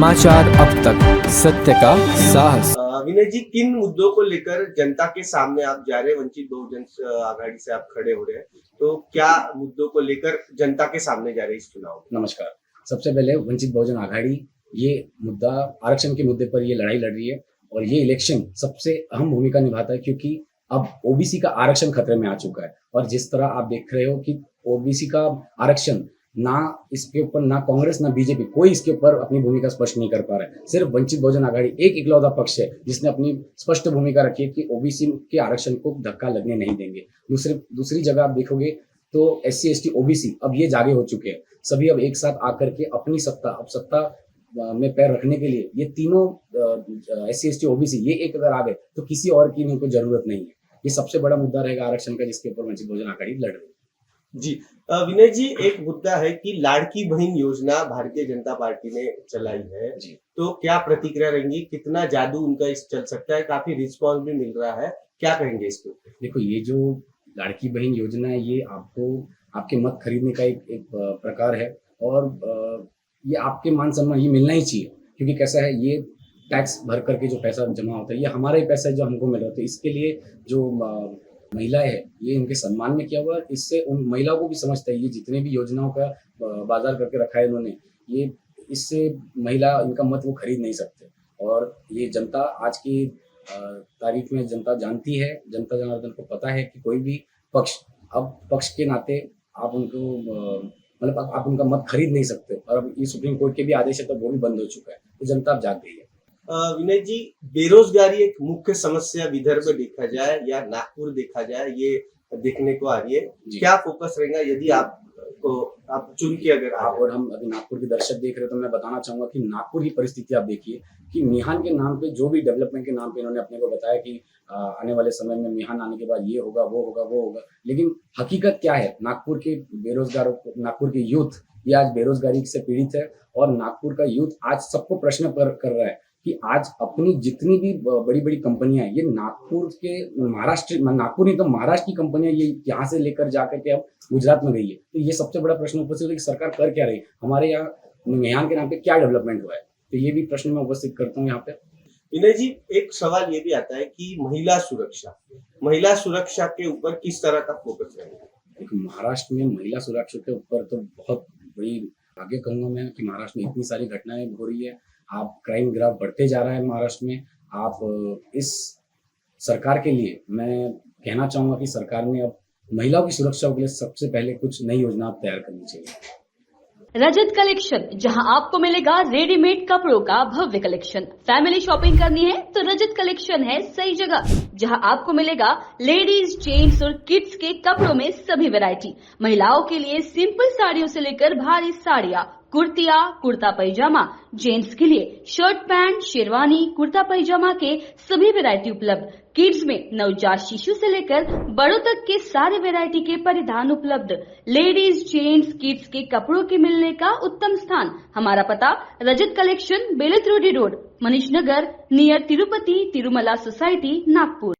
समाचार अब तक, सत्य का साहस। विनय जी, किन मुद्दों को लेकर जनता के सामने आप जा रहे हैं? वंचित बहुजन आघाड़ी से आप खड़े हो रहे हैं, तो क्या मुद्दों को लेकर जनता के सामने जा रहे हैं इस चुनाव में? नमस्कार। सबसे पहले वंचित बहुजन आघाड़ी ये मुद्दा आरक्षण के मुद्दे पर ये लड़ाई लड़ रही है और ये इलेक्शन सबसे अहम भूमिका निभाता है, क्योंकि अब ओबीसी का आरक्षण खतरे में आ चुका है। और जिस तरह आप देख रहे हो कि ओबीसी का आरक्षण, ना इसके ऊपर ना कांग्रेस ना बीजेपी कोई इसके ऊपर अपनी भूमिका स्पष्ट नहीं कर पा रहा है। सिर्फ वंचित बहुजन आघाड़ी एक इकलौता पक्ष है जिसने अपनी स्पष्ट भूमिका रखी है कि ओबीसी के आरक्षण को धक्का लगने नहीं देंगे। दूसरी जगह आप देखोगे तो SC ST OBC अब ये जागे हो चुके हैं। सभी अब एक साथ आकर के अपनी सत्ता में पैर रखने के लिए ये तीनों SC ST OBC ये एक अगर आ गए तो किसी और की इनको जरूरत नहीं है। ये सबसे बड़ा मुद्दा रहेगा आरक्षण का, जिसके ऊपर वंचित बहुजन आघाड़ी लड़ रही है। जी विनय जी, एक मुद्दा है कि लाड़की बहन योजना भारतीय जनता पार्टी ने चलाई है जी, तो क्या प्रतिक्रिया रहेंगी? कितना जादू उनका इस चल सकता है? काफी रिस्पॉन्स भी मिल रहा है, क्या कहेंगे इसके ऊपर? देखो, ये जो लाड़की बहन योजना है ये आपको आपके मत खरीदने का एक प्रकार है, और ये आपके मान सम्मान ये मिलना ही चाहिए, क्योंकि कैसा है, ये टैक्स भर करके जो पैसा जमा होता है ये हमारा ही पैसा है जो हमको मिल रहा है। तो इसके लिए जो महिलाएं है ये इनके सम्मान में किया हुआ है। इससे उन महिलाओं को भी समझता है, ये जितने भी योजनाओं का बाजार करके रखा है इन्होंने, ये इससे महिला इनका मत वो खरीद नहीं सकते। और ये जनता आज की तारीख में जनता जानती है, जनता जनार्दन को पता है कि कोई भी पक्ष, अब पक्ष के नाते आप उनको मतलब आप उनका मत खरीद नहीं सकते। और अब ये सुप्रीम कोर्ट के भी आदेश है तो वो भी बंद हो चुका है, तो जनता अब जाग गई है। विनय जी, बेरोजगारी एक मुख्य समस्या विदर्भ देखा जाए या नागपुर देखा जाए, ये देखने को आ रही है। क्या फोकस रहेगा यदि आप चुन के अगर आप और हम अभी नागपुर के दर्शक देख रहे हो तो मैं बताना चाहूंगा कि नागपुर की परिस्थिति आप देखिए कि मिहान के नाम पे जो भी डेवलपमेंट के नाम पे इन्होंने अपने को बताया कि आने वाले समय में मिहान आने के बाद ये होगा वो होगा वो होगा, लेकिन हकीकत क्या है? नागपुर के बेरोजगारों को, नागपुर के यूथ ये आज बेरोजगारी से पीड़ित है। और नागपुर का यूथ आज सबको प्रश्न कर रहा है कि आज अपनी जितनी भी बड़ी बड़ी कंपनियां हैं ये नागपुर के नागपुर नहीं तो महाराष्ट्र की कंपनियां ये यहाँ से लेकर जाकर के अब गुजरात में गई है। तो ये सबसे बड़ा प्रश्न उपस्थित है कि सरकार कर क्या रही है, हमारे यहाँ मिहान के नाम पे क्या डेवलपमेंट हुआ है। तो ये भी प्रश्न मैं उपस्थित करता हूँ यहाँ पे। विनय जी, एक सवाल ये भी आता है कि महिला सुरक्षा के ऊपर किस तरह का फोकस रहेगा? महाराष्ट्र में महिला सुरक्षा के ऊपर तो बहुत बड़ी, आगे कहूंगा मैं कि महाराष्ट्र में इतनी सारी घटनाएं हो रही है, आप क्राइम ग्राफ बढ़ते जा रहा है महाराष्ट्र में। आप इस सरकार के लिए मैं कहना चाहूंगा कि सरकार ने अब महिलाओं की सुरक्षा के लिए सबसे पहले कुछ नई योजना तैयार करनी चाहिए। रजत कलेक्शन, जहां आपको मिलेगा रेडीमेड कपड़ों का भव्य कलेक्शन। फैमिली शॉपिंग करनी है तो रजत कलेक्शन है सही जगह, जहां आपको मिलेगा लेडीज, जेंट्स और किड्स के कपड़ों में सभी वैरायटी। महिलाओं के लिए सिंपल साड़ियों से लेकर भारी साड़ियां, कुर्तिया, कुर्ता पैजामा, जेंट्स के लिए शर्ट पैंट, शेरवानी, कुर्ता पैजामा के सभी वैरायटी उपलब्ध। किड्स में नवजात शिशु से लेकर बड़ों तक के सारे वैरायटी के परिधान उपलब्ध। लेडीज, जेंट्स, किड्स के कपड़ों के मिलने का उत्तम स्थान। हमारा पता रजत collection, बेलत रोडी road, Manish Nagar, near Tirupati Tirumala society, Nagpur.